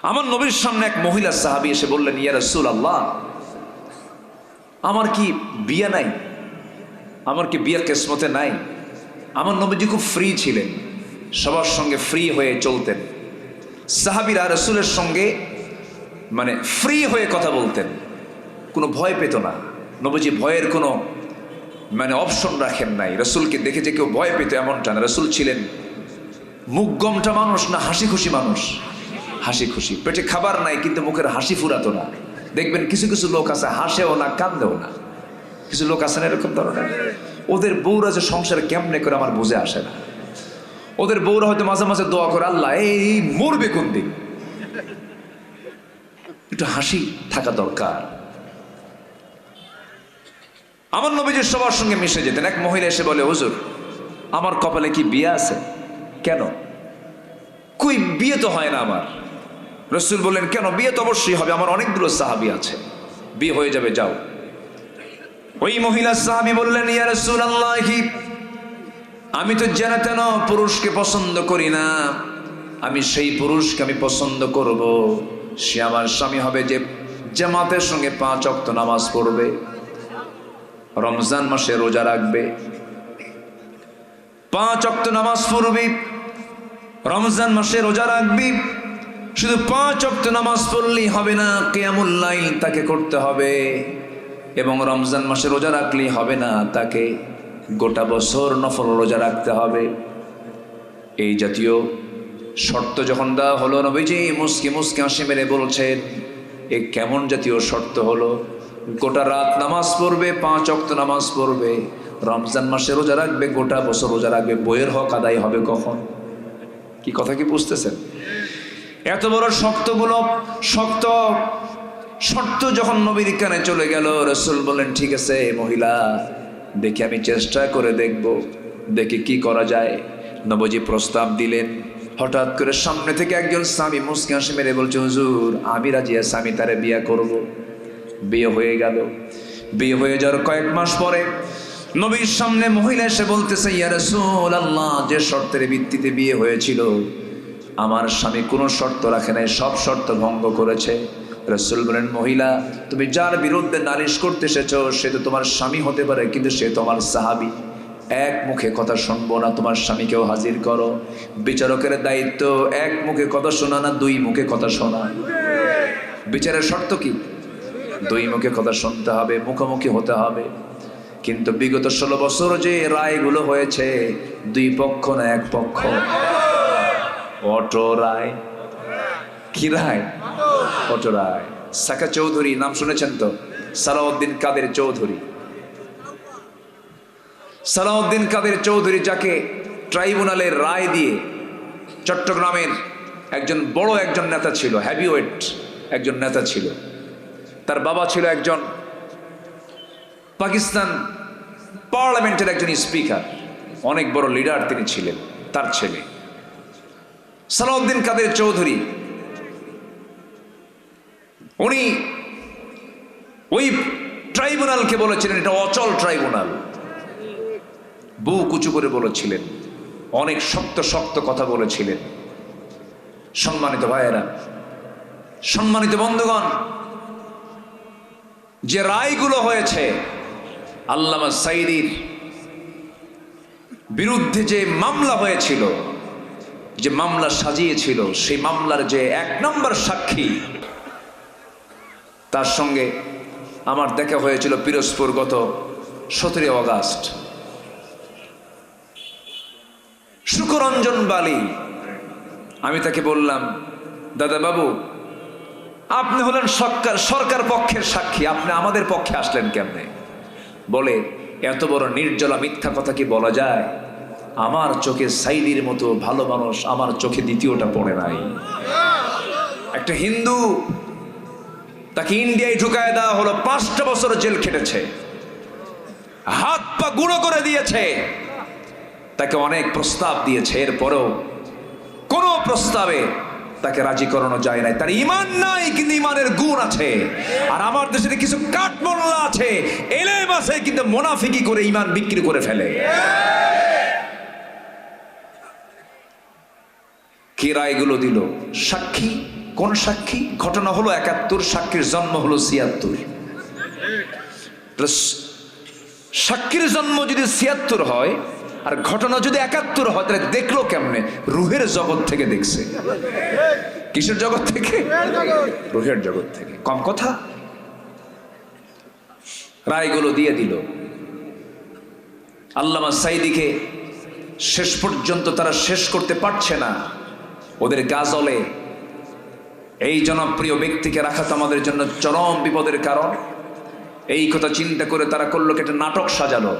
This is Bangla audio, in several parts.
আমার নবীর সামনে এক মহিলা সাহাবী এসে বললেন, ইয়া রাসূলুল্লাহ, আমার কি বিয়ে নাই? আমার কি বিয়ের কিসমতে নাই? আমার নবীজি খুব ফ্রি ছিলেন, সবার সঙ্গে ফ্রি হয়ে চলতেন। সাহাবীরা রাসূলের সঙ্গে মানে ফ্রি হয়ে কথা বলতেন, কোনো ভয় পেত না। নবীজি ভয়ের কোনো মানে অপশন রাখেন নাই। রাসূলকে দেখে যে কেউ ভয় পেত এমনটা না। রাসূল ছিলেন মুখ গমটা মানুষ না হাসি খুশি মানুষ? হাসি খুশি। পেটে খাবার নাই কিন্তু মুখের হাসি ফুরাতো না। দেখবেন কিছু কিছু লোক আছে হাসেও না কান্দেও না, কিছু লোক আছে না এরকম ধরনের। ওদের বউরা যে সংসার কেমনে করে আমার বুঝে আসে না। ওদের বউরা হয়তো মাঝে মাঝে দোয়া করে, আল্লাহ এই মরবে কোন দিন, একটু হাসি থাকা দরকার। আমার নবীজি সবার সঙ্গে মিশে যেতেন। এক মহিলা এসে বলে, হুজুর আমার কপালে কি বিয়ে আছে? কেন? কই বিয়ে তো হয় না আমার। রাসূল বললেন, কেন? বিয়ে তো অবশ্যই হবে, আমার অনেকগুলো সাহাবী আছে, বিয়ে হয়ে যাবে, যাও। ওই মহিলা সাহাবী বললেন, ইয়া রাসূলুল্লাহ, আমি তো জেনে তেন পুরুষকে পছন্দ করি না, আমি সেই পুরুষকে আমি পছন্দ করব, সে আমার স্বামী হবে যে জামাতের সঙ্গে 5 ওয়াক্ত নামাজ পড়বে, রমজান মাসে রোজা রাখবে, 5 ওয়াক্ত নামাজ পড়বি, রমজান মাসে রোজা রাখবি। শুধু 5 ওয়াক্ত নামাজ পড়লেই হবে না, কিয়ামুল লাইল তাকে করতে হবে, এবং রমজান মাসে রোজা রাখলেই হবে না, তাকে গোটা বছর নফল রোজা রাখতে হবে। এই জাতীয় শর্ত যখন দেওয়া হলো, নবীজি মুস্কি মুস্কি হাসি মেরে বলছেন, এ কেমন জাতীয় শর্ত হলো? গোটা রাত নামাজ পড়বে, 5 ওয়াক্ত নামাজ পড়বে, রমজান মাসে রোজা রাখবে, গোটা বছর রোজা রাখবে, বইয়ের হক আদায় হবে কখন? কি কথা কি বুঝতেছেন? এত বড় শক্ত শর্ত যখন নবীর কানে চলে গেল, রাসূল বললেন, ঠিক আছে মহিলা, দেখি আমি চেষ্টা করে দেখব, দেখি কি করা যায়। নবীজি প্রস্তাব দিলেন। হঠাৎ করে সামনে থেকে একজন স্বামী মুস্কি হাসি মেরে বলছে, হুজুর আমি রাজি আছি, আমি তারে বিয়ে করব। বিয়ে হয়ে গেল। বিয়ে হয়ে যাওয়ার কয়েক মাস পরে নবীর সামনে মহিলা এসে বলতেছে, ইয়া রাসূলুল্লাহ, যে শর্তের ভিত্তিতে বিয়ে হয়েছিল আমার স্বামী কোনো শর্ত রাখে নাই, সব শর্ত ভঙ্গ করেছে। রাসূল বলেন, মহিলা, তুমি যার বিরুদ্ধে নালিশ করতে এসেছো সে তো তোমার স্বামী হতে পারে, কিন্তু সে তোমার সাহাবী। এক মুখে কথা শুনবো না, তোমার স্বামীকেও হাজির করো। বিচারকের দায়িত্ব এক মুখে কথা শোনা না, 2 মুখে কথা শোনা। বিচারের শর্ত কি? 2 মুখে কথা শুনতে হবে, মুখোমুখি হতে হবে। কিন্তু বিগত 16 বছর যে রায়গুলো হয়েছে, 2 পক্ষ না 1 পক্ষ। অটো রায়। কি রায়? অটো রায়। সাকা চৌধুরী নাম শুনেছেন তো? সালাউদ্দিন কাদের চৌধুরী। সালাউদ্দিন কাদের চৌধুরী, যাকে ট্রাইব্যুনালের রায় দিয়ে চট্টগ্রামের বড় একজন নেতা ছিল, হেভিওয়েট একজন নেতা ছিল। তার বাবা ছিল একজন পাকিস্তান পার্লামেন্টের একজন স্পিকার, অনেক বড় লিডার তিনি ছিলেন। তার ছেলে সালাউদ্দিন কাদের চৌধুরী, উনি ওই ট্রাইব্যুনালকে বলেছিলেন এটা অচল ট্রাইব্যুনাল। বুক উঁচু করে বলেছিলেন, অনেক শক্ত শক্ত কথা বলেছিলেন। সম্মানিত ভাইয়েরা, সম্মানিত বন্ধুগণ, যে রায়গুলো হয়েছে, আল্লামা সাঈদীর বিরুদ্ধে যে মামলা হয়েছিল, যে মামলা সাজিয়েছিল, সেই মামলার যে 1 নম্বর সাক্ষী, তার সঙ্গে আমার দেখা হয়েছিল পিরোজপুর গত 17 আগস্ট। শুকরঞ্জন বালি। আমি তাকে বললাম, দাদা বাবু, আপনি হলেন সরকার পক্ষের সাক্ষী, আপনি আমাদের পক্ষে আসলেন কেমনে? বলে, এত বড় নির্জলা মিথ্যা কথা কি বলা যায়? আমার চোখে সাঈদীর মতো ভালো মানুষ আমার চোখে দ্বিতীয়টা পড়ে নাই। একটা হিন্দু, তাকে ইন্ডিয়ায় ঢুকায় দেওয়া হলো, 5টা বছর জেল খেটেছে, হাত পা গুঁড়ো করে দিয়েছে, তাকে অনেক প্রস্তাব দিয়েছে, এরপরেও কোনো প্রস্তাবে তাকে রাজি করানো যায় নাই। তার ঈমান নাই, কিন্তু ঈমানের গুণ আছে। আর আমার দেশে কিছু কাঠমোল্লা আছে, এলেম আছে, কিন্তু মুনাফিকি করে ঈমান বিক্রি করে ফেলে। কি রায়গুলো দিল? সাক্ষী কোন সাক্ষী? ঘটনা হলো ৭১, সাক্ষীর জন্ম হলো ৭৬। সাক্ষীর জন্ম যদি ৭৬ হয় আর ঘটনা যদি ৭১ হয়, তাহলে দেখলো কেমনে? রুহের জগৎ থেকে দেখছে। কিসের জগৎ থেকে? রুহের জগৎ থেকে। কম কথা। রায়গুলো দিয়ে দিল। আল্লামা সাঈদীকে শেষ পর্যন্ত তারা শেষ করতে পারছে না। ওদের গাজলে এই জনপ্রিয় ব্যক্তিকে রাখা তো আমাদের জন্য চরম বিপদের কারণ। এই কথা চিন্তা করে তারা করলো কি, একটা নাটক সাজালো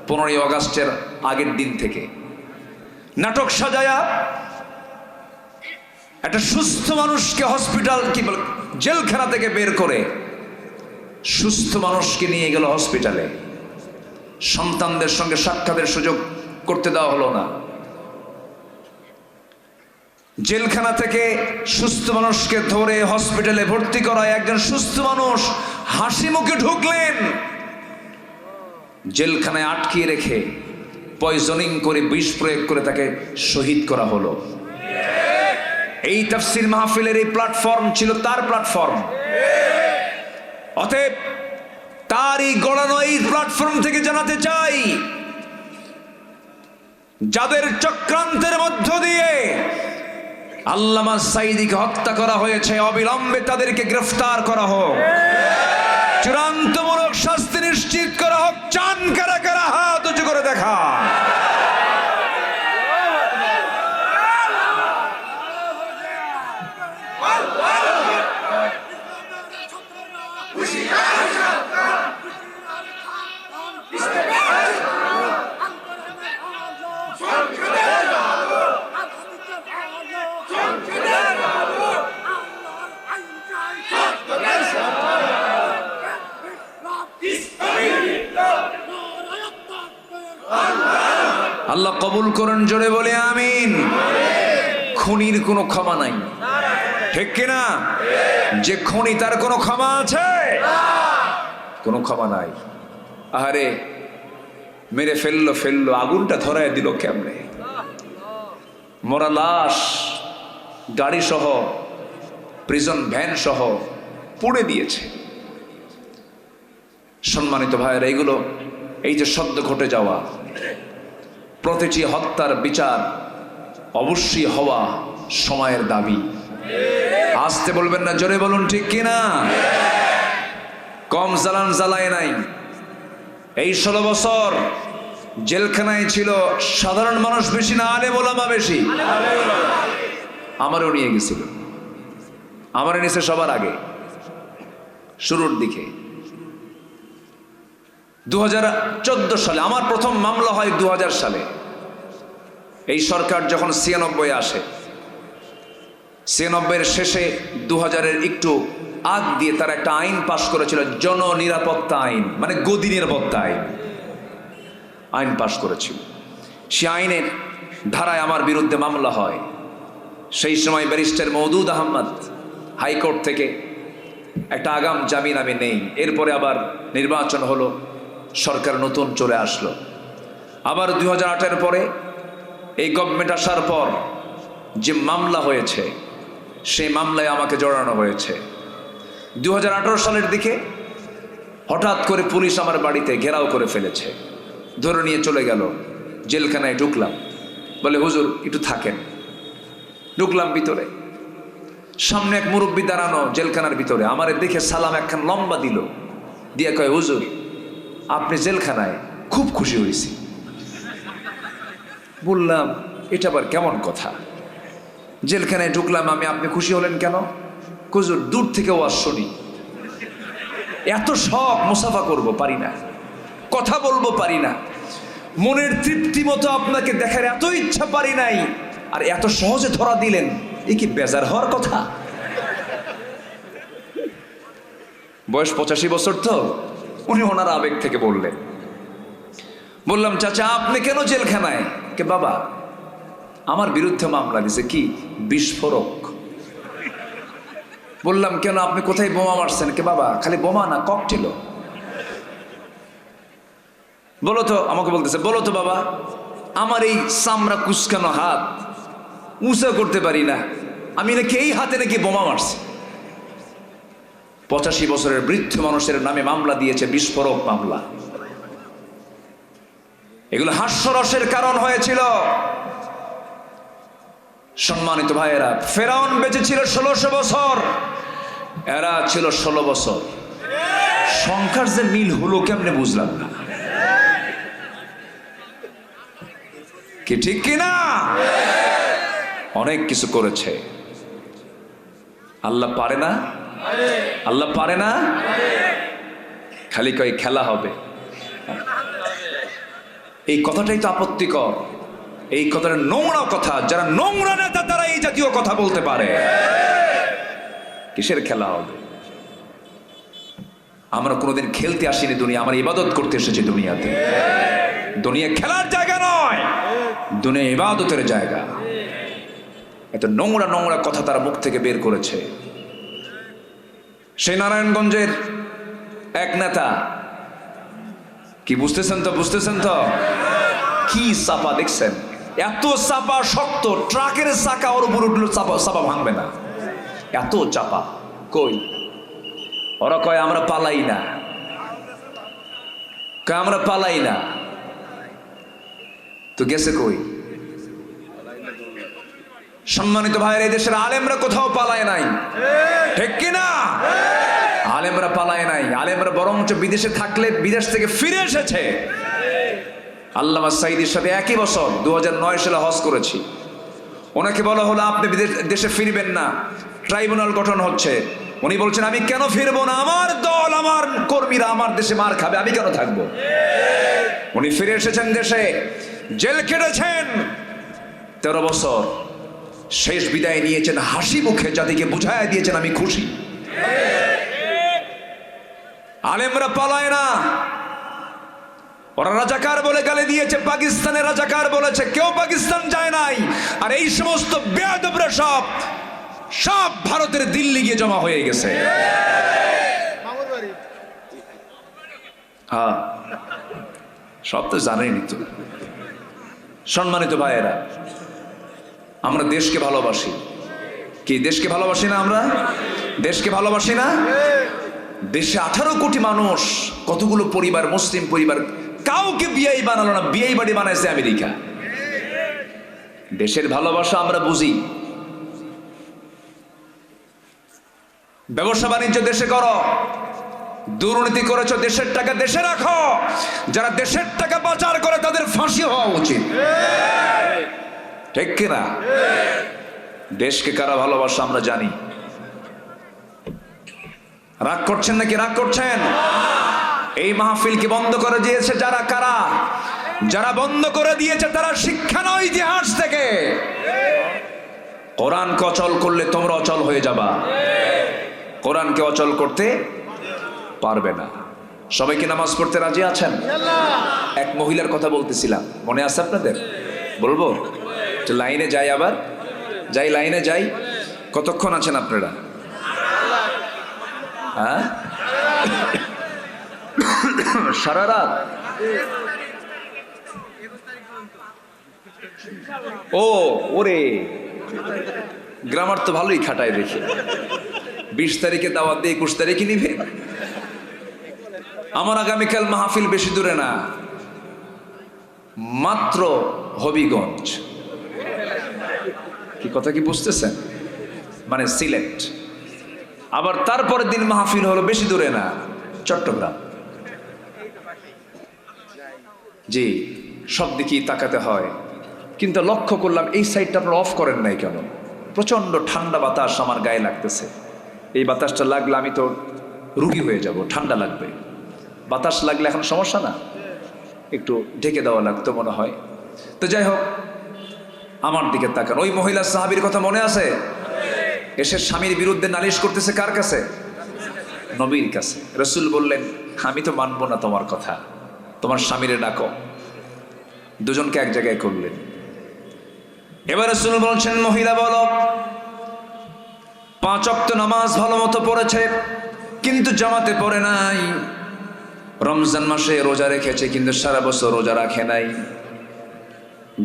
15ই আগস্টের আগের দিন থেকে। নাটক সাজায়া একটা সুস্থ মানুষকে হসপিটাল কি বল জেলখানা থেকে বের করে সুস্থ মানুষকে নিয়ে গেল হসপিটালে। সন্তানদের সঙ্গে সাক্ষাতের সুযোগ করতে দেওয়া হলো না। জেলখানা থেকে সুস্থ মানুষকে ধরে হসপিটালে ভর্তি করায় একজন সুস্থ মানুষ হাসি মুখে ঢুকলেন। জেলখানায় আটকিয়ে রেখে পয়জনিং করে, বিষ প্রয়োগ করে তাকে শহীদ করা হলো। এই তাফসীর মাহফিলের এই প্ল্যাটফর্ম ছিল তার প্ল্যাটফর্ম। অতএব তারই গড়ানো এই প্ল্যাটফর্ম থেকে জানাতে চাই, যাদের চক্রান্তের মধ্য দিয়ে আল্লামা সাঈদীকে হত্যা করা হয়েছে, অবিলম্বে তাদেরকে গ্রেফতার করা হোক, চূড়ান্তমূলক শাস্তি নিশ্চিত করা হোক। চান কারা কারা? হাত উঁচু করে দেখা। আল্লাহ কবুল করুন, জোরে বলে আমিন। খুনির কোনো ক্ষমা নাই, ঠিক কিনা? যে খুনি তার কোনো ক্ষমা আছে? কোনো ক্ষমা নাই। আহারে, মেরে ফেললো, আগুনটা ধরায় দিল কেমনে? মরা লাশ গাড়ি সহ, প্রিজন ভ্যান সহ পুড়ে দিয়েছে। সম্মানিত ভাইয়েরা, এইগুলো এই যে সদ্য ঘটে যাওয়া প্রতিটি হত্যার বিচার অবশ্যই হওয়া সময়ের দাবি। আসতে বলবেন না, জোরে বলুন, ঠিক কিনা? কম জ্বালান জ্বালায় নাই। এই 16 বছর জেলখানায় ছিল সাধারণ মানুষ বেশি না আলেম ওলামা বেশি? আমারও নিয়ে গেছিল, আমার নিচে সবার আগে শুরুর দিকে। 2014 সালে আমার প্রথম মামলা হয়। 2000 সালে এই সরকার যখন 96 আসে, 96-এর শেষে 2000-এর একটু আগ দিয়ে তারা একটা আইন পাশ করেছিল, জননিরাপত্তা আইন, মানে গদি নিরাপত্তা আইন পাশ করেছিল। সে আইনের ধারায় আমার বিরুদ্ধে মামলা হয়। সেই সময় ব্যারিস্টার মওদুদ আহমদ হাইকোর্ট থেকে একটা আগাম জামিন আমি নেই। এরপরে আবার নির্বাচন হলো, সরকার নতুন চলে আসলো। আবার 2008-এর পরে এই গভর্নমেন্ট আসার পর যে মামলা হয়েছে, সেই মামলায় আমাকে জড়ানো হয়েছে। 2018 সালের দিকে হঠাৎ করে পুলিশ আমার বাড়িতে ঘেরাও করে ফেলেছে, ধরে নিয়ে চলে গেল। জেলখানায় ঢুকলাম, বলে হুজুর একটু থাকেন। ঢুকলাম ভিতরে, সামনে এক মুরব্বী দাঁড়ানো জেলখানার ভিতরে। আমার দেখে সালাম একখান লম্বা দিল, দিয়ে কয়, হুজুর আপনি জেলখানায়? খুব খুশি হয়েছি। বললাম, এটা আবার কেমন কথা? জেলখানায় ঢুকলাম আমি, আপনি খুশি হলেন কেন? হুজুর দূর থেকে ওয়াজ শুনি, এত শখ, মুসাফা করব পারি না, কথা বলবো পারি না, মনের তৃপ্তি মতো আপনাকে দেখার এত ইচ্ছা পারি নাই, আর এত সহজে ধরা দিলেন, এ কি বেজার হওয়ার কথা? বয়স 85 বছর তো, উনি ওনার আবেগ থেকে বললেন। বললাম, চাচা আপনি কেন জেলখানায়? কে বাবা, আমার বিরুদ্ধে মামলা দিছে। কি? বিস্ফোরক। বললাম, কেন আপনি কোথায় বোমা মারছেন? কে বাবা, খালি বোমা না, ককটেল। বলো তো, আমাকে বলতেছে, বলো তো বাবা, আমার এই চামড়া কুচকানো হাত উঁচা করতে পারি না, আমি নাকি এই হাতে নাকি বোমা মারছি। 85 বছরের বৃদ্ধ মানুষের নামে মামলা দিয়েছে, বিস্ফোরক মামলা। এগুলো হাস্যরসের কারণ হয়েছিল। সম্মানিত ভাইয়েরা, ফেরাউন বেঁচে ছিল 1600 বছর, এরা ছিল 16 বছর। সংখ্যার যে মিল হলো কেমনে বুঝলাম না, কি ঠিক কিনা? অনেক কিছু করেছে। আল্লাহ পারে না? আল্লাহ পারে না? খালি কই খেলা হবে, এই কথাটাই তো আপত্তিকর। এই কথাটা নোংরা কথা। যারা নোংরা নেতা তারা এই জাতীয় কথা বলতে পারে। কিসের খেলা হবে? আমরা কোনোদিন খেলতে আসিনি দুনিয়া, আমরা ইবাদত করতে এসেছি দুনিয়াতে। দুনিয়া খেলার জায়গা নয়, দুনিয়া ইবাদতের জায়গা। এত নোংরা নোংরা কথা তারা মুখ থেকে বের করেছে। সেই নারায়ণগঞ্জের এক নেতা, কি বুঝতেছেন তো? বুঝতেছেন তো? কি চাপা দেখছেন? এত চাপা, শক্ত ট্রাকের চাকা ওর উপর উঠলো, চাপা ভাঙবে না, এত চাপা। কই ওরা কয় আমরা পালাই না, কয় আমরা পালাই না। তো গেছে কই? সম্মানিত ভাইয়ের, এই দেশের আলেমরা কোথাও পালায় নাই, ঠিক কিনা? আলেমরা পালায় নাই। আলেমরা বরঞ্চ বিদেশে থাকলে বিদেশ থেকে ফিরে এসেছে। আল্লামা সাঈদীর সাথে একই বছর 2009 সালে হজ করেছি। ওনাকে বলা হলো আপনি দেশে ফিরবেন না, ট্রাইব্যুনাল গঠন হচ্ছে। উনি বলছেন আমি কেন ফিরবো না, আমার দল আমার কর্মীরা আমার দেশে মার খাবে, আমি কেন থাকবো? উনি ফিরে এসেছেন দেশে, জেল কেটেছেন 13 বছর। শেষ বিদায় নিয়েছেন হাসি মুখে, জাতিকে বুঝায় দিয়েছেন আমি খুশি। আলেমরা পালায় না, ওরা রাজাকার বলে গালি দিয়েছে, পাকিস্তানের রাজাকার বলেছে, কেউ পাকিস্তান যায় নাই। আর এই সমস্ত বেয়াদবরা সব ভারতের দিল্লি গিয়ে জমা হয়ে গেছে। হ্যাঁ, সব তো জানেনি তো। সম্মানিত ভাইয়েরা, আমরা দেশকে ভালোবাসি কি? দেশকে ভালোবাসি না? আমরা দেশকে ভালোবাসি না? দেশে 18 কোটি মানুষ, কতগুলো পরিবার, মুসলিম পরিবার, কাউকে বিয়াই বানালো না, বিয়াই বাড়ি বানাইছে আমেরিকা। দেশের ভালোবাসা আমরা বুঝি। ব্যবসা বাণিজ্য দেশে করো, দুর্নীতি করেছো দেশের টাকা দেশে রাখো। যারা দেশের টাকা পাচার করে তাদের ফাঁসি হওয়া উচিত, ঠিক কিনা? দেশকে কারা ভালোবাসা আমরা জানি। রাগ করছেন নাকি? রাগ করছেন? এই মাহফিলকে বন্ধ করে দিয়েছে যারা, কারা? যারা বন্ধ করে দিয়েছে তারা শিক্ষা নয় ইতিহাস থেকে। কোরআনকে অচল করলে তোমরা অচল হয়ে যাবা, কোরআনকে অচল করতে পারবে না। সবাই কি নামাজ পড়তে রাজি আছেন? এক মহিলার কথা বলতেছিলাম, মনে আছে আপনাদের? বলবো? লাইনে যাই, আবার যাই, লাইনে যাই। কতক্ষণ আছেন আপনারা? হ্যাঁ, সারা রাত? ও ওরে, গ্রামার তো ভালোই খাটায় দেখি। 20 তারিখে দাওয়াত দিয়ে 21 তারিখে নিবে। আমার আগামীকাল মাহফিল বেশি দূরে না, মাত্র হবিগঞ্জ। কি কথা কি বুঝতেছেন? মানে সিলেট। আবার তারপরের দিন মাহফিল হলো বেশি দূরে না, চট্টগ্রাম। জি, সব দিকেই তাকাতে হয়। কিন্তু লক্ষ্য করলাম এই সাইডটা আপনারা অফ করেন নাই কেন? প্রচন্ড ঠান্ডা বাতাস আমার গায়ে লাগতেছে। এই বাতাসটা লাগলে আমি তো রুগী হয়ে যাব, ঠান্ডা লাগবে। বাতাস লাগলে এখন সমস্যা না, একটু ঢেকে দেওয়া লাগতো মনে হয়। তো যাই হোক, আমার দিকে তাকান। ওই মহিলা সাহাবীর কথা মনে আছে? এসে স্বামীর বিরুদ্ধে নালিশ করতেছে কার কাছে? নবীর কাছে। রাসূল বললেন আমি তো মানবো না তোমার কথা, তোমার স্বামীরে ডাকো। দুজনকে এক জায়গায় করলেন। এবার রাসূল বলছেন মহিলা বলো, 5 ওয়াক্ত নামাজ ভালো মতো পড়েছে কিন্তু জামাতে পড়ে নাই। রমজান মাসে রোজা রেখেছে কিন্তু সারা বছর রোজা রাখে নাই।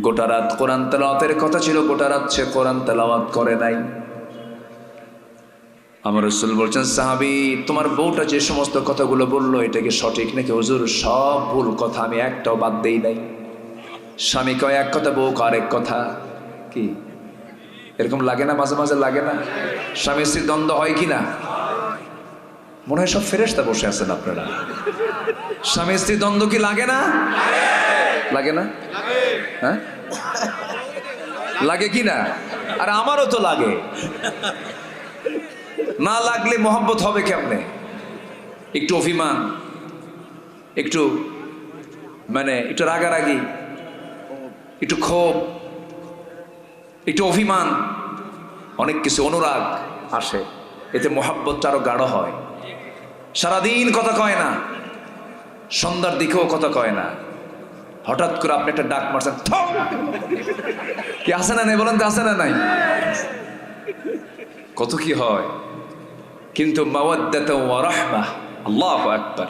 গোটা রাত কোরআন তেলাওয়াতের কথা ছিল, গোটা রাত সে কোরআন তেলাওয়াত করে নাই। আমার রাসূল বলছেন, সাহাবী তোমার বউটা যে সমস্ত কথাগুলো বললো এটা কি সঠিক নাকি? হুজুর সব ভুল কথা, আমি একটাও বাদ দেই নাই। স্বামী কয় এক কথা, বউ কয় আরেক কথা। কি এরকম লাগে না? মাঝে মাঝে লাগে না? স্বামী স্ত্রীর দ্বন্দ্ব হয় কি না? মনে হয় সব ফেরেশতা বসে আছেন আপনারা। স্বামী স্ত্রীর দ্বন্দ্ব কি লাগে না? লাগে না? হ্যাঁ লাগে কি না? আর আমারও তো লাগে। না লাগলে মহব্বত হবে কেমনে? একটু অভিমান, একটু একটু রাগারাগি, একটু ক্ষোভ, একটু অভিমান, অনেক কিছু অনুরাগ আসে, এতে মহব্বতটা আরো গাঢ় হয়। সারাদিন কথা কয় না, সন্ধ্যার দিকেও কথা কয় না, হঠাৎ করে আপনি একটা ডাক মারছেন, কি আসে না নাই বলেন তো? আসে না নাই? কত কি হয়। কিন্তু মাওয়াদ্দাত ওয়া রাহমাহ, আল্লাহু আকবার,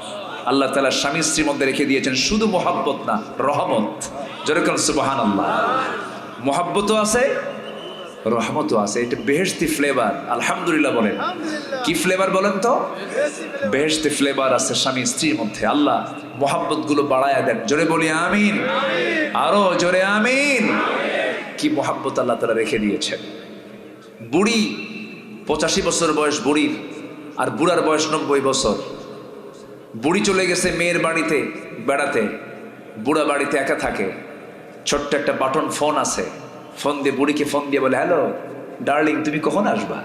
আল্লাহ তাআলা স্বামী স্ত্রীর মধ্যে রেখে দিয়েছেন শুধু মহব্বত না, রহমত। জোরে বলেন সুবহানাল্লাহ। মহব্বতও আছে, রহমতও আছে। এটা বেহেশতি ফ্লেভার। আলহামদুলিল্লাহ বলেন। কি ফ্লেভার বলেন তো? বেহেশতি ফ্লেভার আছে স্বামী স্ত্রীর মধ্যে। আল্লাহ মহব্বত গুলো বাড়ায়া দেন। জোরে বলি আমিন, আরো জোরে আমিন। কি মহব্বত আল্লাহ তাআলা রেখে দিয়েছেন। বুড়ি 85 বছর বয়স বুড়ির, আর বুড়ার বয়স 90 বছর। বুড়ি চলে গেছে মেয়ের বাড়িতে বেড়াতে, বুড়া বাড়িতে একা থাকে। ছোট্ট একটা বাটন ফোন আছে, ফোন দিয়ে বুড়িকে ফোন দিয়ে বলে, হ্যালো ডার্লিং, তুমি কখন আসবা?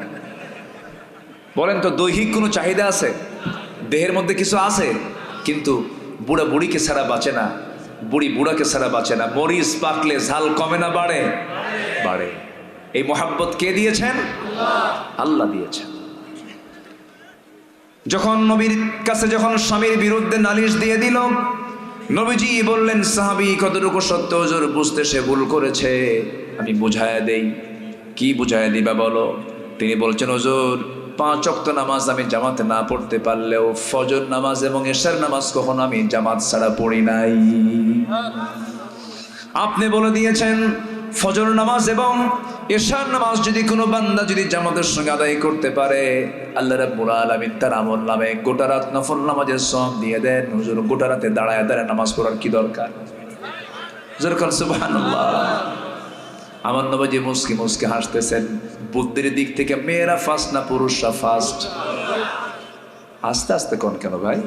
বলেন তো, দৈহিক কোনো চাহিদা আছে? দেহের মধ্যে কিছু আছে, কিন্তু বুড়া বুড়িকে ছাড়া বাঁচে না, বুড়ি বুড়াকে ছাড়া বাঁচে না। মরিচ পাকলে ঝাল কমে না বাড়ে? বাড়ে। এই মহাব্বত কে দিয়েছেন? আল্লাহ দিয়েছেন। যখন নবীর কাছে যখন স্বামীর বিরুদ্ধে নালিশ দিয়ে দিল, নবীজি বললেন, সাহাবী কতটুকু সত্য হুজুর? বুঝতে সে ভুল করেছে, আমি বুঝায়া দেই। কি বুঝায়া দিবা বলো? তিনি বলছেন, হুজুর 5 ওয়াক্ত নামাজ আমি জামাতে না পড়তে পারলেও ফজর নামাজ এবং এশার নামাজ কখনো আমি জামাত ছাড়া পড়ি নাই। আপনি বলে দিয়েছেন ফজর নামাজ এবং এশার নামাজ যদি কোনো বান্দা যদি জামাতের সঙ্গে আদায় করতে পারে, আল্লাহ রাব্বুল আলামিন তার আমল নামে গোটা রাত নফল নামাজের সওয়াব দিয়ে দেন। হুজুর গোটা রাতে দাঁড়ায় দাঁড়ায় নামাজ পড়ার কি দরকার? হুজুর কাল সুবহানাল্লাহ। আমার নবীজি মুস্কি মুস্কি হাসতেছেন। বুদ্ধির দিক থেকে মেয়েরা ফার্স্ট না পুরুষরা ফার্স্ট? আস্তে আস্তে কোন কেন ভাই?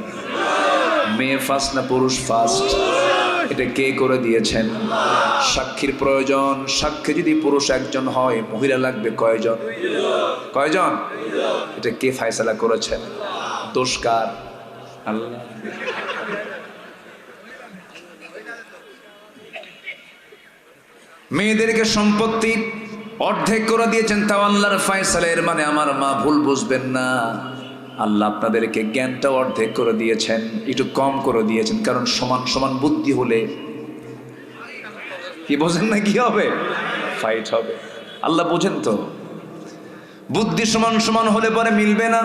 মেয়ে ফার্স্ট না পুরুষ ফার্স্ট? এটা কে করে দিয়েছেন? সাক্ষীর প্রয়োজন। সাক্ষী যদি পুরুষ একজন হয়, মহিলা লাগবে কয়জন? কয়জন? এটা কে ফয়সালা করেছেন? দোষ কার? আল্লাহ। মেয়েদেরকে সম্পত্তি অর্ধেক করে দিয়েছেন, তাও আল্লাহর ফয়সালা। এর মানে আমার মা ভুল বুঝবেন না, আল্লাহ আপনাদেরকে জ্ঞানটা অর্ধেক করে দিয়েছেন, একটু কম করে দিয়েছেন। কারণ সমান সমান বুদ্ধি হলে কি বোঝেন না, কি হবে? ফাইট হবে। আল্লাহ বোঝেন তো, বুদ্ধি সমান সমান হলে পরে মিলবে না,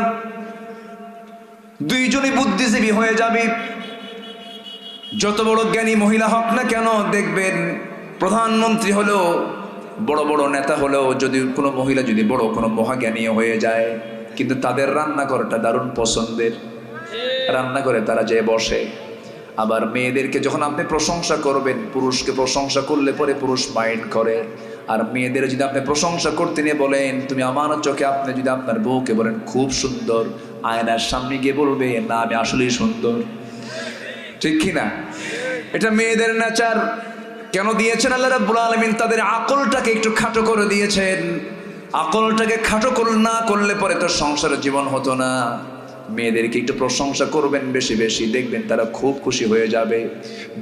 দুইজনই বুদ্ধিজীবী হয়ে যাবে। যত বড় জ্ঞানী মহিলা হোক না কেন, দেখবেন প্রধানমন্ত্রী হলেও, বড় বড় নেতা হলেও, যদি কোনো মহিলা যদি বড় কোনো মহাজ্ঞানী হয়ে যায়, কিন্তু তাদের রান্নাঘরটা দারুণ পছন্দের, রান্না করে তারা যেয়ে বসে। আবার মেয়েদেরকে যখন আপনি প্রশংসা করবেন, পুরুষকে প্রশংসা করলে পরে পুরুষ মাইন্ড করে। আর মেয়েদের যদি আপনি প্রশংসা করতে নিয়ে বলেন, তুমি আমার চোখে, আপনি যদি আপনার বউকে বলেন খুব সুন্দর, আয়নার সামনে গিয়ে বলবে না আমি আসলেই সুন্দর। ঠিক কিনা? এটা মেয়েদের নেচার। কেন দিয়েছেন আল্লাহ রাব্বুল আলামিন? তাদের আকলটাকে একটু খাটো করে দিয়েছেন। আকলটাকে খাটো না করলে পরে তো সংসারের জীবন হতো না। মেয়েদেরকে একটু প্রশংসা করবেন বেশি বেশি, দেখবেন তারা খুব খুশি হয়ে যাবে।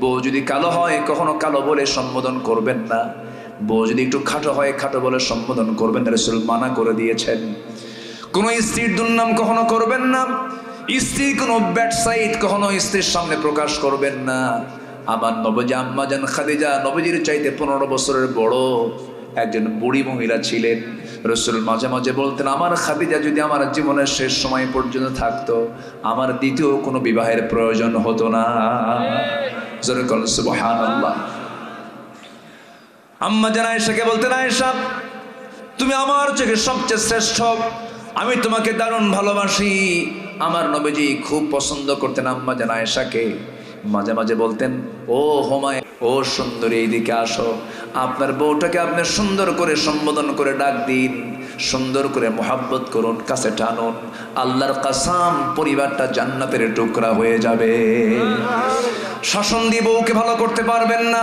বউ যদি কালো হয়, কখনো কালো বলে সম্বোধন করবেন না। বউ যদি একটু খাটো হয়, খাটো বলে সম্বোধন করবেন। রাসূল মানা করে দিয়েছেন। কোনো স্ত্রীর দুর্নাম কখনো করবেন না, স্ত্রীর কোনো ব্যাড সাইড কখনো স্ত্রীর সামনে প্রকাশ করবেন না। আমার নবী আম্মা জান খাদিজা, নবীজির চাইতে 15 বছরের বড় একজন বুড়ি মহিলা ছিলেন। রাসূল মাঝে মাঝে বলতেন, আমার খাদিজা যদি আমার জীবনের শেষ সময় পর্যন্ত থাকতো, আমার দ্বিতীয় কোনো বিবাহের প্রয়োজন হতো না। জোরে বলেন সুবহানাল্লাহ। আম্মা জান আয়েশাকে বলতেন, আয়েশা তুমি আমার চোখে সবচেয়ে শ্রেষ্ঠ, আমি তোমাকে দারুণ ভালোবাসি। আমার নবীজি খুব পছন্দ করতেন আম্মা জান আয়েশাকে। মাঝে মাঝে বলতেন, ও হুমায়রা, ও সুন্দরী, এইদিকে আসো, আপনার বউটাকে আপনি সুন্দর করে সম্বোধন করে ডাক দিন, সুন্দর করে মোহাব্বত করুন, কাছে টানুন, আল্লাহর কাসাম পরিবারটা জান্নাতের টুকরা হয়ে যাবে। শাসন দিয়ে বউকে ভালো করতে পারবেন না,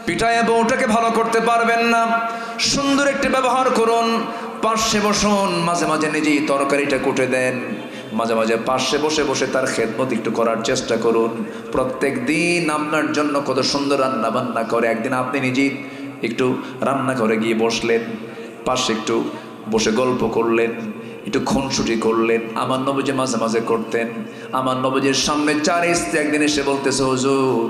পিটায় বউটাকে ভালো করতে পারবেন না, সুন্দর একটি ব্যবহার করুন। পাশে বসুন, মাঝে মাঝে নিজেই তরকারিটা কুটে দেন, মাঝে মাঝে পাশে বসে বসে তার খেদমত একটু করার চেষ্টা করুন। প্রত্যেক দিন আপনার জন্য কত সুন্দর রান্না বান্না করে, একদিন আপনি নিজেই একটু রান্না করে গিয়ে বসলেন, পাশে একটু বসে গল্প করলেন, একটু খুনসুটি করলেন। আমার নবীজি মাঝে মাঝে করতেন। আমার নবীজির সামনে 4 স্ত্রী একদিন এসে বলতেছে, হুজুর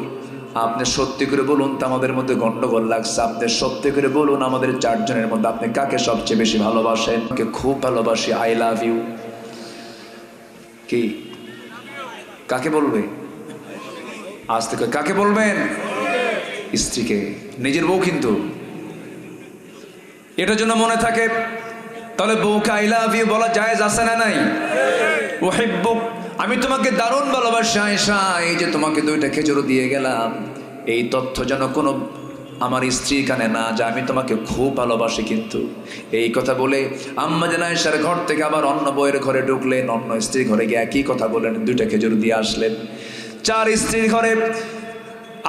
আপনি সত্যি করে বলুন তো, আমাদের মধ্যে গন্ডগোল লাগছে, আপনি সত্যি করে বলুন আমাদের 4 জনের মধ্যে আপনি কাকে সবচেয়ে বেশি ভালোবাসেন? কে খুব ভালোবাসি, আই লাভ ইউ। কি কাকে বলবে? আজ থেকে কাকে বলবেন? স্ত্রীকে, নিজের বউ কিন্তু। এটার জন্য মনে থাকে, তাহলে বউকে আই লাভ ইউ বলা জায়েজ আছে না নাই? উহিব্বুক, আমি তোমাকে দারুণ ভালোবাসি আয়েশা, এই যে তোমাকে 2টা খেজুর দিয়ে গেলাম, এই তথ্য যেন কোনো আমার স্ত্রী কানে না যা, আমি তোমাকে খুব ভালোবাসি। কিন্তু এই কথা বলে আম্মা জান আয়েশার ঘর থেকে আবার অন্য বউয়ের ঘরে ঢুকলেন, অন্য স্ত্রীর ঘরে গিয়ে একই কথা বলেন, 2টা খেজুর দিয়ে আসলেন। 4 স্ত্রীর ঘরে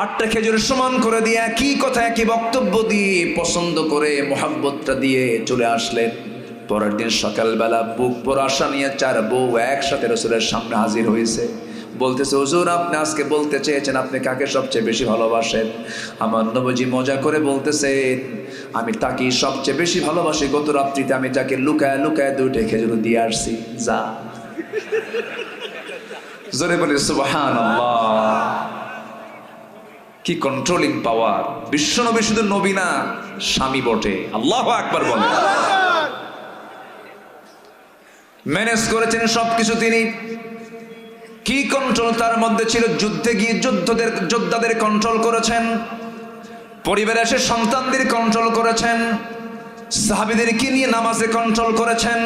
8টা খেজুর সমান করে দিয়ে একই কথা, একই বক্তব্য দিয়ে, পছন্দ করে মোহাব্বতটা দিয়ে চলে আসলেন। পরের দিন সকালবেলা বুক ভরা আশা নিয়ে 4 বউ একসাথে রাসূলের সামনে হাজির হয়েছে। বলতেছে, হুজুর আপনি আজকে বলতে চেয়েছেন আপনি কাকে সবচেয়ে বেশি ভালোবাসেন। আমার নবীজি মজা করে বলতেছেন, আমি তাকেই সবচেয়ে বেশি ভালোবাসি। গত রাত্রিতে আমি যাকে লুকায় লুকায় 2টা খেজুর দিয়ে আসছি। যা, জোরে বলে সুবহানাল্লাহ। কি কন্ট্রোলিং পাওয়ার! বিশ্বনবী শুধু নবী না, স্বামী বটে। আল্লাহু আকবার বলে। ম্যানেজ করেছেন সবকিছু তিনি। কি কন্ট্রোল তার মধ্যে ছিল! যুদ্ধে গিয়ে যোদ্ধাদের কন্ট্রোল করেছেন, পরিবারে এসে সন্তানদের কন্ট্রোল করেছেন, সাহাবীদেরকে নিয়ে নামাজে কন্ট্রোল করেছেন।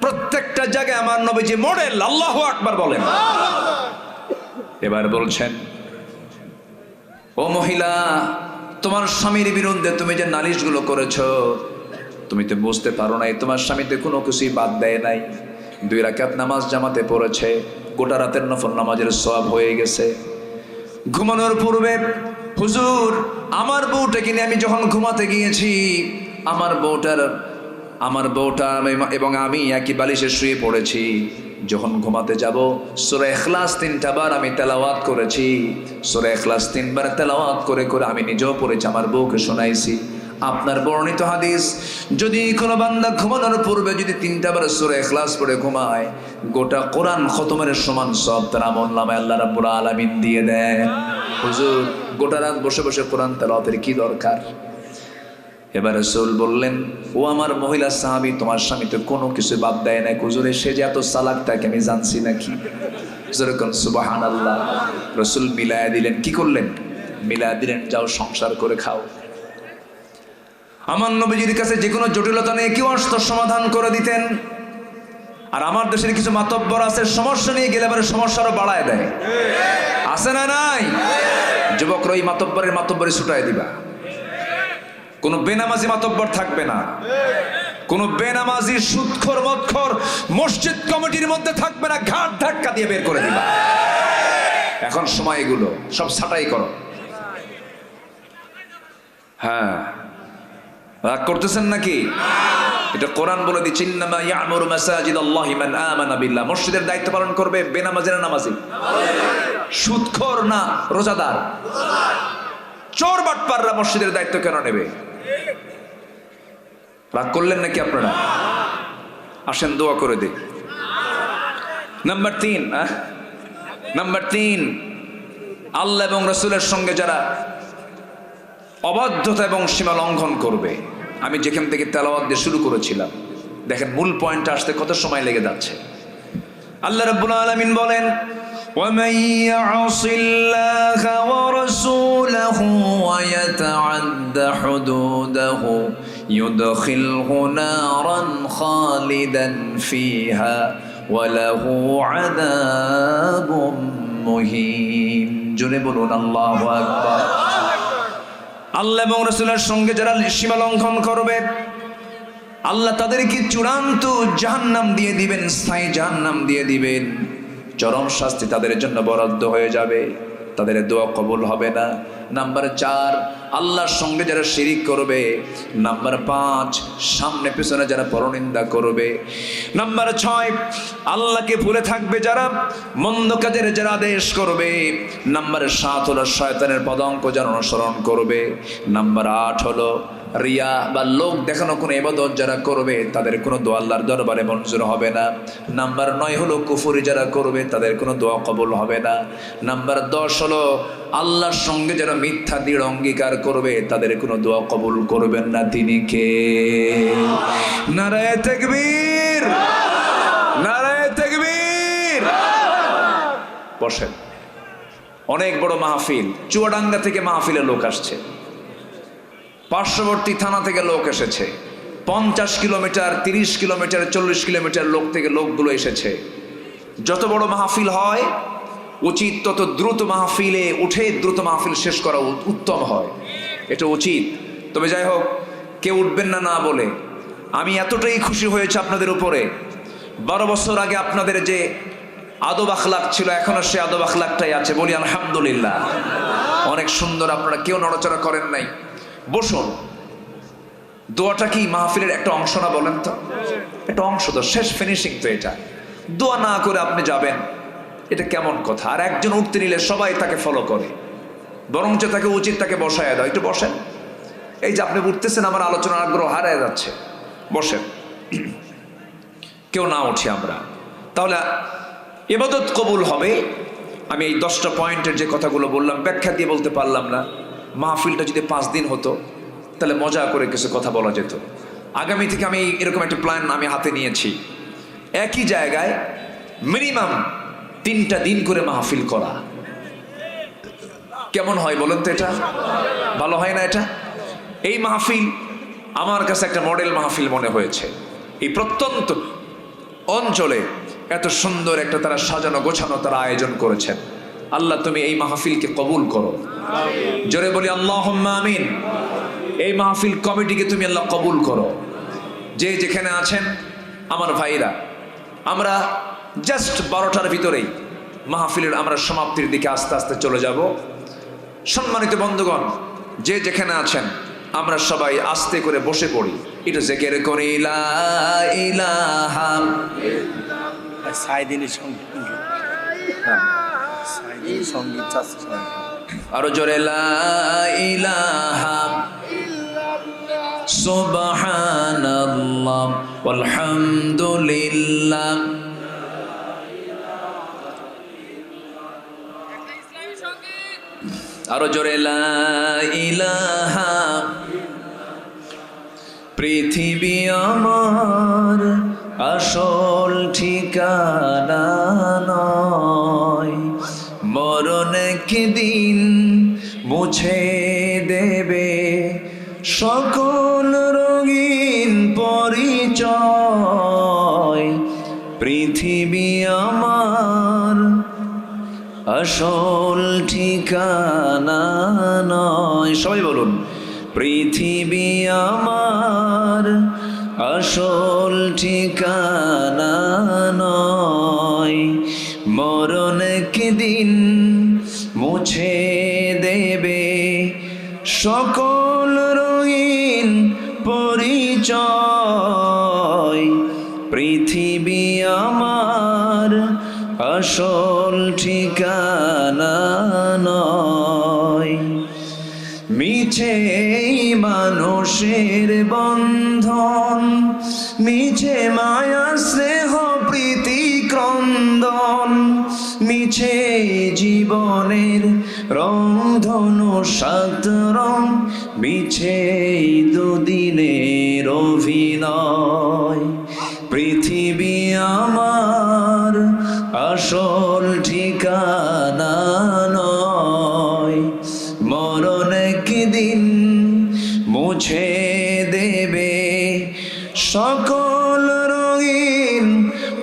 প্রত্যেকটা জায়গায় আমার নবীজি মডেল। আল্লাহু আকবার বলেন। এবার বলছেন, ও মহিলা, তোমার স্বামীর বিরুদ্ধে তুমি যে নালিশগুলো করেছো, তুমি তো বুঝতে পারো নাই, তোমার স্বামীতে কোনো কিছুই বাদ দেয় নাই। 2 রাকাত নামাজ জামাতে পড়েছে, গোটা রাতের নফল নামাজের সওয়াব হয়ে গেছে। ঘুমানোর পূর্বে, হুজুর আমার বউটাকে নিয়ে আমি যখন ঘুমাতে গিয়েছি, আমার বউটা এবং আমি একই বালিশে শুয়ে পড়েছি। যখন ঘুমাতে যাব, সূরা ইখলাস 3টা বার আমি তেলাওয়াত করেছি। সূরা ইখলাস 3 বার তেলাওয়াত করে করে আমি নিজেও পড়েছি, আমার বউকে শোনাইছি। আপনার বর্ণিত হাদিস, যদি কোনো বান্দা ঘুমানোর পূর্বে যদি 3টা বার সূরা ইখলাস পড়ে ঘুমায়, গোটা কোরআন খতমের সমান সব তার আমলনামায় আল্লাহ রাব্বুল আলামিন দিয়ে দেন। হুজুর গোটা রাত বসে বসে কোরআন তেলাওয়াতের কি দরকার? এবার রাসূল বললেন, ও আমার মহিলা সাহাবী, তোমার স্বামী তো কোনো কিছু বাদ দেয় না। হুজুরে সে যে এত চালাক তাকে আমি জানছি নাকি? যেরকম সুবহানাল্লাহ। রাসূল মিলায়া দিলেন। কি করলেন? মিলায়া দিলেন, যাও সংসার করে খাও। আমার নবীজির কাছে যে কোনো জটিলতা নিয়ে কেউ আসতো, সমাধান করে দিতেন। আর আমার দেশের কিছু মাতব্বর আছে, সমস্যা নিয়ে গেলে এবারে সমস্যারও বাড়ায় দেয়। আছে না নাই? যুবকরা এই মাতব্বরে ছুটাই দিবা। কোনো বেনামাজি মাতব্বর থাকবে না, কোনো বেনামাজি সুদখোর মদখোর মসজিদ কমিটির মধ্যে থাকবে না, ঘাট ধাক্কা দিয়ে বের করে দিবা। এখন সময় এগুলো সব ছাঁটাই করো। হ্যাঁ, রাগ করতেছেন নাকি? এটা কোরআন বলে দিচ্ছে, ইন্নামা ইয়ামুরু মাসাজিদাল্লাহি মান আমানা বিল্লাহ। মসজিদের দায়িত্ব পালন করবে বেনামাজি না নামাজি? সুদখোর না রোজাদার? চোর বাটপাররা মসজিদের দায়িত্ব কেন নেবে? রাগ করলেন নাকি আপনারা? আসেন দোয়া করে দে। নাম্বার 3, আল্লাহ এবং রাসূলের সঙ্গে যারা অবাধ্যতা এবং সীমা লঙ্ঘন করবে। আমি যেখান থেকে তেলাওয়াত দিয়ে শুরু করেছিলাম, দেখেন মূল পয়েন্টে আসতে কত সময় লেগে যাচ্ছে। আল্লাহ রাব্বুল আলামিন বলেন, وَمَن يَعْصِ اللَّهَ وَرَسُولَهُ وَيَتَعَدَّ حُدُودَهُ يدخله نارا خالدا فيها وله عذاب مهين জোরে বলুন আল্লাহু আকবার। আল্লাহ এবং রাসূলের সঙ্গে যারা সীমা লঙ্ঘন করবে আল্লাহ তাদেরকে চূড়ান্ত জাহান্নাম দিয়ে দিবেন, স্থায়ী জাহান্নাম দিয়ে দিবেন। চরম শাস্তি তাদের জন্য বরাদ্দ হয়ে যাবে, তাদের দোয়া কবুল হবে না। নাম্বার 4, আল্লাহর সঙ্গে যারা শিরিক করবে। নাম্বার 5, সামনে পেছনে যারা পরনিন্দা করবে। নাম্বার 6, আল্লাহকে ভুলে থাকবে যারা, মন্দ কাজের যারা আদেশ করবে। নাম্বার 7 হলো শয়তানের পদাঙ্ক যারা অনুসরণ করবে। নাম্বার 8 হলো রিয়া বা লোক দেখানো কোনো ইবাদত যারা করবে তাদের কোনো দোয়া আল্লাহর দরবারে মঞ্জুর হবে না। নাম্বার 9 হলো কুফরি যারা করবে তাদের কোনো দোয়া কবুল হবে না। নাম্বার 10 হলো আল্লাহর সঙ্গে যারা মিথ্যা দৃঢ় অঙ্গীকার করবে তাদের কোনো দোয়া কবুল করবেন না। তিনি কে? নারায়ে তাকবীর, নারায়ে তাকবীর। বসেন। অনেক বড় মাহফিল, চুয়াডাঙ্গা থেকে মাহফিলে লোক আসছে, পার্শ্ববর্তী থানা থেকে লোক এসেছে, 50 কিলোমিটার 30 কিলোমিটার 40 কিলোমিটার লোক থেকে লোকগুলো এসেছে। যত বড় মাহফিল হয় উচিত তত দ্রুত মাহফিলে উঠে দ্রুত মাহফিল শেষ করা উত্তম হয়, এটা উচিত। তবে যাই হোক, কেউ উঠবেন না না বলে আমি এতটাই খুশি হয়েছে আপনাদের উপরে। 12 বছর আগে আপনাদের যে আদব আখলাক ছিল এখনো সে আদব আখলাকটাই আছে, বলি আলহামদুলিল্লাহ। অনেক সুন্দর, আপনারা কেউ নড়াচড়া করেন নাই। বসুন। দোয়াটা কি মাহফিলের একটা অংশ না বলেন তো? একটা অংশ তো, শেষ ফিনিশিং তো এটা। দোয়া না করে আপনি যাবেন, এটা কেমন কথা? আর একজন উঠতে নিলে সবাই তাকে ফলো করে, বরঞ্চ তাকে উচিত তাকে বসায় দাও। একটু বসেন। এই যে আপনি উঠতেছেন, আমার আলোচনার আগ্রহ হারিয়ে যাচ্ছে। বসেন। কেউ না উঠি আমরা, তাহলে ইবাদত কবুল হবে। আমি এই 10টা পয়েন্টের যে কথাগুলো বললাম ব্যাখ্যা দিয়ে বলতে পারলাম না। মাহফিলটা যদি 5 দিন হতো তাহলে মজা করে কিছু কথা বলা যেত। আগামী থেকে আমি এরকম একটা প্ল্যান আমি হাতে নিয়েছি, একই জায়গায় মিনিমাম 3টা দিন করে মাহফিল করা। কেমন হয় বলেন তো? এটা ভালো হয় না? এটা এই মাহফিল আমার কাছে একটা মডেল মাহফিল মনে হয়েছে। এই প্রত্যন্ত অঞ্চলে এত সুন্দর একটা তারা সাজানো গোছানো তারা আয়োজন করেছেন। আল্লাহ তুমি এই মাহফিলকে কবুল করো, জোরে বলি আল্লাহুম্মা আমিন। এই মাহফিল কমিটিকে তুমি আল্লাহ কবুল করো। যে যেখানে আছেন আমার ভাইরা, আমরা জাস্ট 12টার ভিতরেই মাহফিলের আমরা সমাপ্তির দিকে আস্তে আস্তে চলে যাব। সম্মানিত বন্ধুগণ, যে যেখানে আছেন আমরা সবাই আস্তে করে বসে পড়ি, একটু জিকির করি লা ইলাহা ইল্লাল্লাহ। সাইদিনের সঙ্গীত, সাইদিনের সঙ্গীত চাচ্ছে। আরো জোরে লা ইলাহা ইল্লাল্লাহ সুবহানাল্লাহ ওয়ালহামদুলিল্লাহ। আরো জোরে লা ইলাহা। পৃথিবী আমার আসল ঠিকানা নয়, মরণ একদিন মুছে দেবে সকল রঙিন পরিচয়। পৃথিবী আমার আসল ঠিকানা নয়। সবাই বলুন, পৃথিবী আমার আসল ঠিকানা নয়, মরণ একদিন মুছে দেবে সকল রঙিন পরিচয়। পৃথিবী আমার আসল ঠিকানা নয়। মিছে মানুষের বন্ধন, মিছে মায়া স্নেহ প্রীতি ক্রন্দন, মিছে জীবনের রংধনু সাত রং, মিছে দুদিনের অভিনয়। পৃথিবী আমার আসল ঠিকানা নয়, মরণ একদিন মুছে দেবে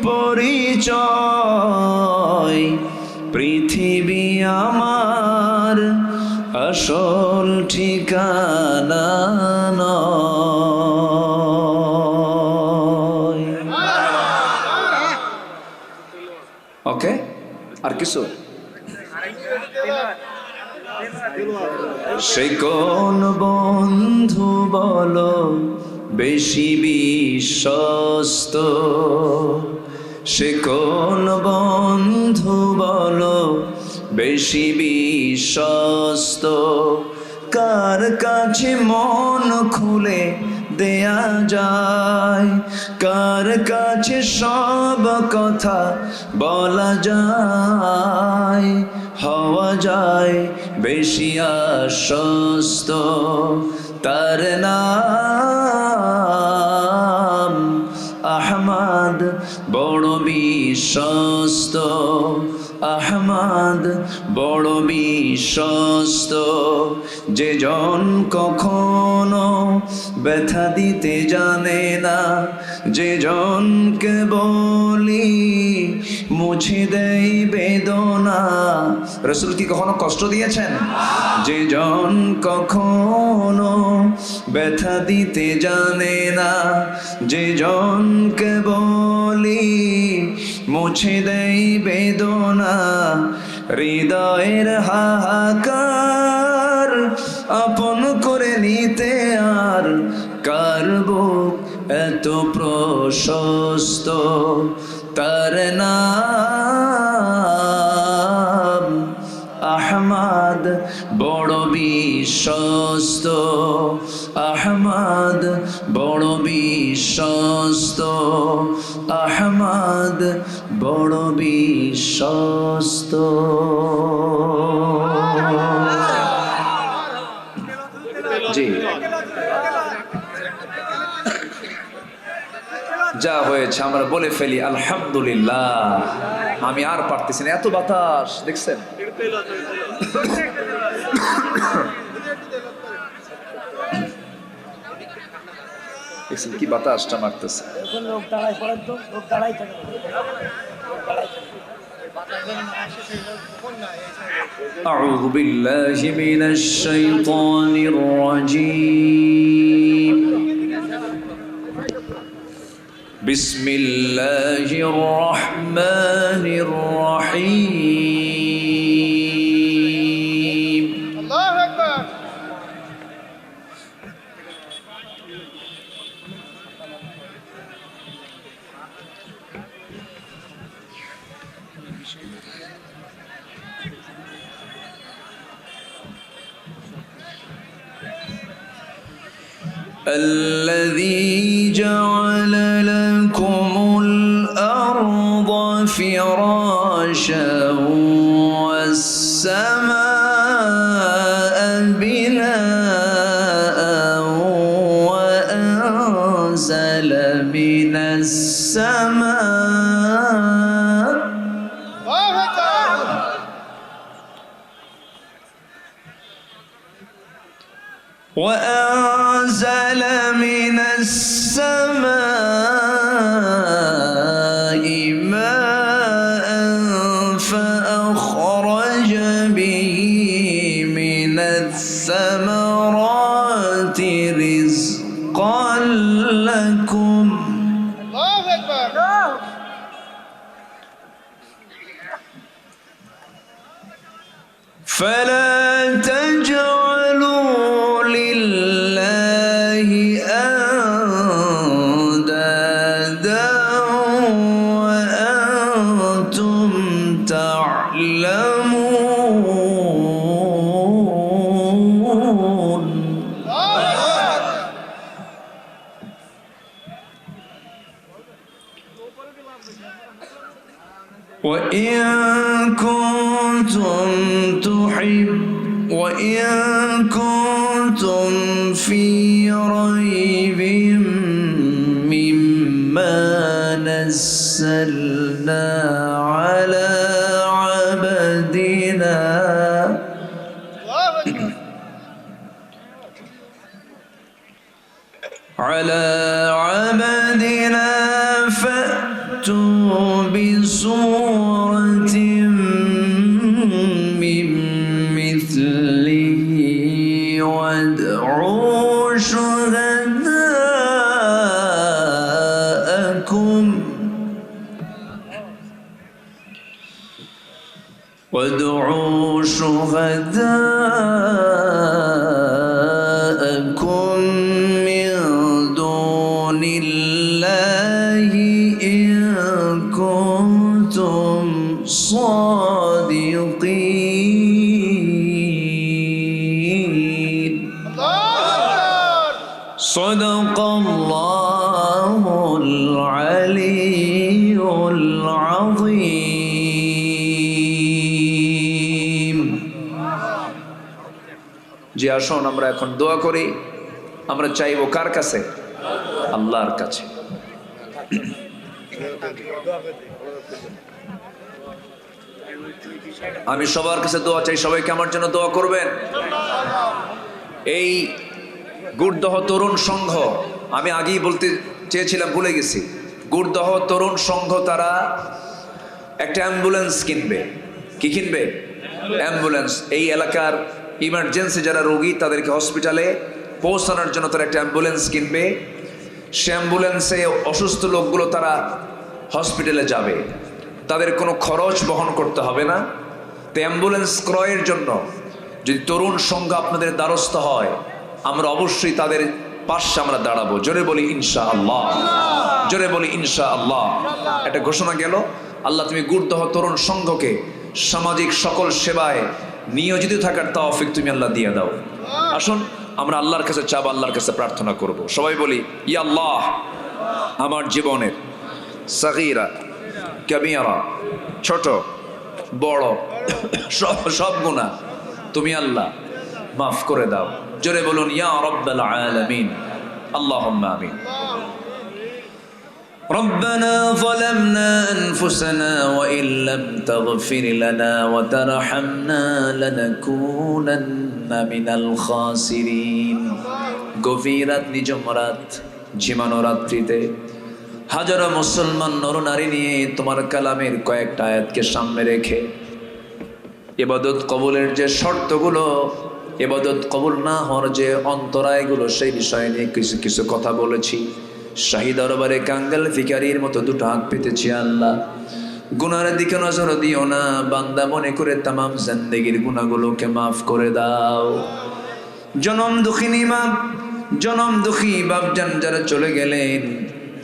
পরিচয়, পৃথিবী আমার আসল ঠিকানা নয়। ওকে, আর কিছু? সে কোন বন্ধু বলো বেশি বিশ্বস্ত, সে কোন বন্ধু বলো বেশি বিশ্বস্ত, কার কাছে মন খুলে দেয়া যায়, কার কাছে সব কথা বলা যায়, হওয়া যায় বেশি আশ্বস্ত, তার নাম আহমদ বড় বিশ্বস্ত, আহমদ বড় বিশ্বস্ত, যে জন কখনো ব্যথা দিতে জানে না, যে জনকে বলি মুছে দেয় বেদনা। রাসূল কি কখনো কষ্ট দিয়েছেন? যে জন কখনো ব্যথা দিতে জানে না, যে জনকে বলি মুছে দেয় বেদনা, হৃদয়ের হাহাকার আপন করে নিতে আর কার বুক এত প্রশস্ত, তার নাম আহমদ বড় বিশ্বস্ত, আহমদ বড় বিশ্বস্ত, আহমদ বড় বিশ্বস্ত। জি, যা হয়েছে আমরা বলে ফেলি আলহামদুলিল্লাহ। আমি আর পারতেছি না, এত বাতাস দেখছেন। দেখছেন কি বাতাসটা মারতেছে। أعوذ بالله من الشيطان الرجيم. بسم الله الرحمن الرحيم. الله أكبر. الذي جعل لكم الأرض فراشا والسماء بناء وأنزل من السماء وأنزل من السماء ماء فأخرج به من الثمرات رزقا لكم. الله أكبر. فلا تجعلوا لله أندادا وأنتم تعلمون. وإن كنتم في ريب مما نزلنا على عبدنا فأتوا بسورة من مثله وادعوا شهداءكم من دون الله إن كنتم صادقين صدق الله العلي العظيم জি আসুন আমরা এখন দোয়া করি আমরা চাইবো কার কাছে আল্লাহর কাছে আমি সবার কাছে দোয়া চাই সবাইকে আমার জন্য দোয়া করবেন এই গুড়দহ তরুণ সংঘ আমি আগেই বলতে চেয়েছিলাম ভুলে গেছি গুড়দহ তরুণ সংঘ তারা একটা অ্যাম্বুলেন্স কিনবে কি কিনবে অ্যাম্বুলেন্স এই এলাকার ইমার্জেন্সি যারা রোগী তাদেরকে হসপিটালে পৌঁছানোর জন্য তারা একটা অ্যাম্বুলেন্স কিনবে সে অ্যাম্বুলেন্সে অসুস্থ লোকগুলো তারা হসপিটালে যাবে তাদের কোনো খরচ বহন করতে হবে না তো অ্যাম্বুলেন্স ক্রয়ের জন্য যদি তরুণ সংঘ আপনাদের দ্বারস্থ হয় আমরা অবশ্যই তাদের পাশে আমরা দাঁড়াবো জোরে বলি ইনশাআল্লাহ জোরে বলি ইনশাআল্লাহ একটা ঘোষণা গেল আল্লাহ তুমি গুড়দহ তরুণ সংঘকে সামাজিক সকল সেবায় নিয়োজিত থাকার তৌফিক তুমি আল্লাহ দিয়ে দাও আসুন আমরা আল্লাহর কাছে চাব আল্লাহর কাছে প্রার্থনা করব সবাই বলি ইয়া আল্লাহ আমার জীবনের সগীরা কবিরা ছোট বড় সব গুনাহ তুমি আল্লাহ মাফ করে দাও জোরে বলুন ইয়া রাব্বাল আলামিন আল্লাহুম্মা আমিন ربنا ظلمنا أنفسنا وإن لم تغفر لنا وترحمنا لنكونن من الخاسرين গভীরাত নিজমরাত ঝিমানো রাত্রিতে হাজারো মুসলমান নরনারী নিয়ে তোমার কালামের কয়েকটা আয়াতকে সামনে রেখে ইবাদত কবুলের যে শর্তগুলো ইবাদত কবুল না হওয়ার যে অন্তরায়গুলো সেই বিষয় নিয়ে কিছু কিছু কথা বলেছি শাহী দরবারে কাঙ্গাল ভিখারির মতো দুটো হাত পেতেছি আল্লাহ গুনার দিকে নজর দিও না বান্দা মনে করে তামাম জিন্দেগির গুনাহগুলোকে মাফ করে দাও জনম দুঃখিনী মা জনম দুঃখী বাপজান যারা চলে গেলেন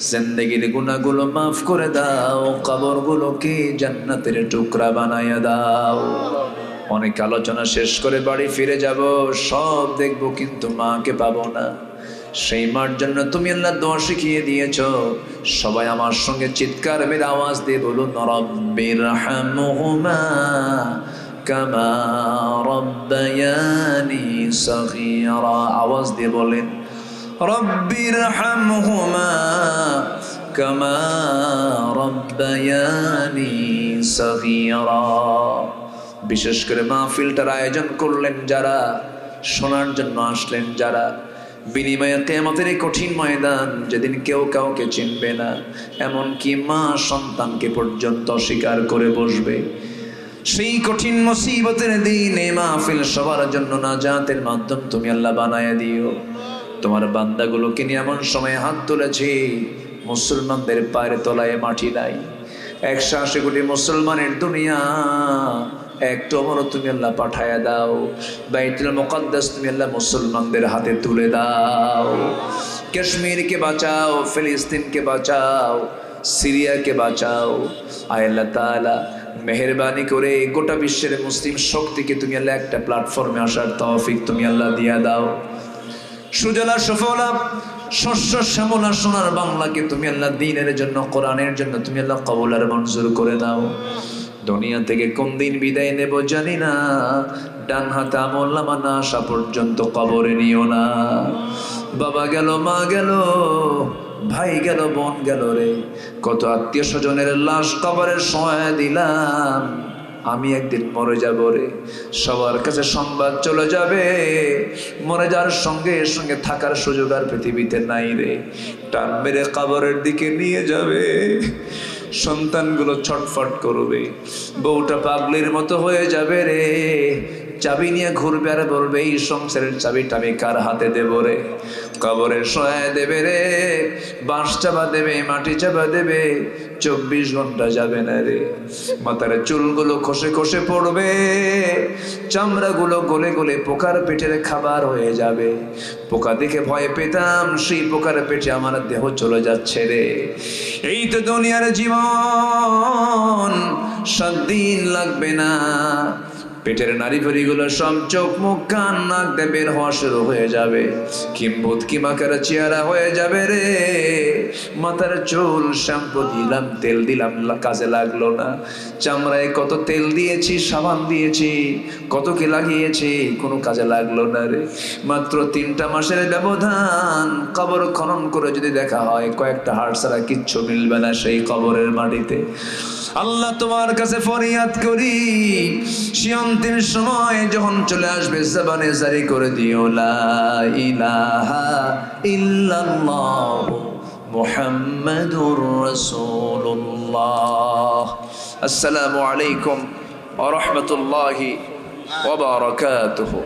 জিন্দেগির গুনাহগুলো মাফ করে দাও কবরগুলোকে জান্নাতের টুকরা বানায়া দাও অনেক আলোচনা শেষ করে বাড়ি ফিরে যাব সব দেখবো কিন্তু মাকে পাবো না সেই মার জন্য তুমি আল্লাহ দোয়া শিখিয়ে দিয়েছো সবাই আমার সঙ্গে চিৎকার মেরে আওয়াজ দিয়ে বলুন রব্বিরহামহুমা কামা রব্বায়ানি সগীরা আওয়াজ দিয়ে বলেন রব্বিরহামহুমা কামা রব্বায়ানি সগীরা বিশেষ করে মাহফিলটার আয়োজন করলেন যারা শোনার জন্য আসলেন যারা বিনিময়ে কিয়ামতের এই কঠিন ময়দান যেদিন কেউ কাউকে চিনবে না এমনকি মা সন্তানকে পর্যন্ত স্বীকার করে বসবে সেই কঠিন মুসিবতের দিনে মাহফিল সবার জন্য নাজাতের মাধ্যম তুমি আল্লাহ বানায়া দিও তোমার বান্দাগুলোকে নিয়ে এমন সময় হাত তুলেছি মুসলমানদের পায়ের তলায় মাটি নাই 180 কোটি মুসলমানের দুনিয়া একটু আমারও তুমি আল্লাহ পাঠায়া দাও বাইতুল মুকাদ্দাস তুমি আল্লাহ মুসলমানদের হাতে তুলে দাও কাশ্মীরকে বাঁচাও ফিলিস্তিনকে বাঁচাও সিরিয়াকে বাঁচাও আয় আল্লাহ তাআলা মেহেরবানি করে গোটা বিশ্বের মুসলিম শক্তিকে তুমি আল্লাহ একটা প্ল্যাটফর্মে আসার তৌফিক তুমি আল্লাহ দিয়া দাও সুজলা সফলা শস্য শ্যামলা সোনার বাংলাকে তুমি আল্লাহ দ্বীনের জন্য কোরআনের জন্য তুমি আল্লাহ কবুল আর মঞ্জুর করে দাও দুনিয়া থেকে কোন দিন বিদায় নেব জানি না ডান হাতে আমলনামা না আসা পর্যন্ত কবরে নিও না বাবা গেল মা গেল ভাই গেল বোন গেল রে কত আত্মীয় স্বজনের লাশ কবরে শোয়া দিলাম আমি একদিন মরে যাব রে সবার কাছে সংবাদ চলে যাবে মরে যাওয়ার সঙ্গে সঙ্গে থাকার সুযোগ আর পৃথিবীতে নাই রে টান মেরে কবরের দিকে নিয়ে যাবে সন্তানগুলো ছটফট করবে, বউটা পাগলির মতো হয়ে যাবে রে, চাবি নিয়ে ঘুরবে আর বলবে এই সংসারের চাবিটা আমি কার হাতে দেব রে। কবরে শোয়ায় দেবে রে, বাঁশ চাপা দেবে, মাটি চাপা দেবে, 24 ঘন্টা যাবে না রে। মাথার চুলগুলো খসে খসে পড়বে, চামড়াগুলো গলে গলে পোকার পেটের খাবার হয়ে যাবে। পোকা দেখে ভয় পেতাম, সেই পোকার পেটে আমার দেহ চলে যাচ্ছে রে। এই তো দুনিয়ার জীবন, 7 দিন লাগবে না, পেটের নারী ভুঁড়িগুলো সব চোখ মুখ কান নাক দিয়ে বের হওয়া শুরু হয়ে যাবে, কিম্বুত কিমাকার চেহারা হয়ে যাবে রে। মাথার চুল শ্যাম্পু দিলাম, তেল দিলাম, কাজে লাগলো না। চামড়ায় কত তেল দিয়েছি, সাবান দিয়েছি, কত কি লাগিয়েছি, কোনো কাজে লাগলো না রে। মাত্র 3টা মাসের ব্যবধান, কবর খনন করে যদি দেখা হয় কয়েকটা হাড় ছাড়া কিচ্ছু মিলবে না সেই কবরের মাটিতে। আল্লাহ তোমার কাছে ফরিয়াদ করি, সে অন্তিম সময় যখন চলে আসবে জবানে জারি করে দিও লা ইলাহা ইল্লাল্লাহ মুহাম্মাদুর রাসূলুল্লাহ। আসসালামু আলাইকুম ওয়া রাহমাতুল্লাহি ওয়া বারাকাতুহু।